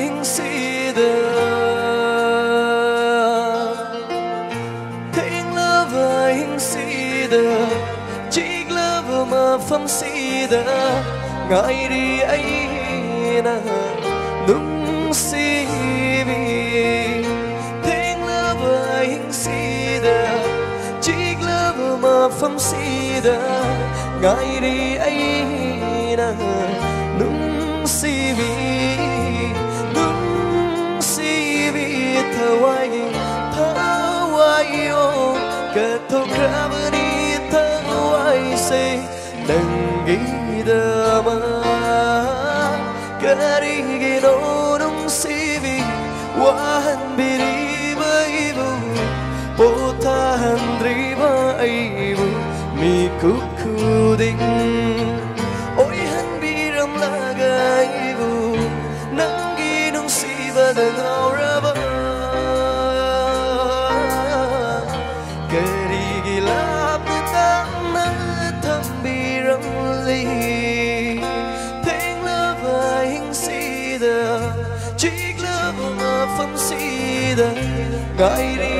hình sida Thing love hình sida Chiếc love mà phẩm sida Ngại đi ấy na nung si vi Thing love hình sida Chiếc love mà phẩm sida Ngại đi ấy na nung si vi Hawaii Ketuk rabani Hawaii say Dangi dama Karigi no nung sivi Wahan biriba ibu Potahan driba ibu Mikukuding Oihan biram laga ibu Nangi nung siva dangaw raba Kerigilap na tama tambirang li Thing love hình sida Chiếc love mà phẩm sida Ngại đi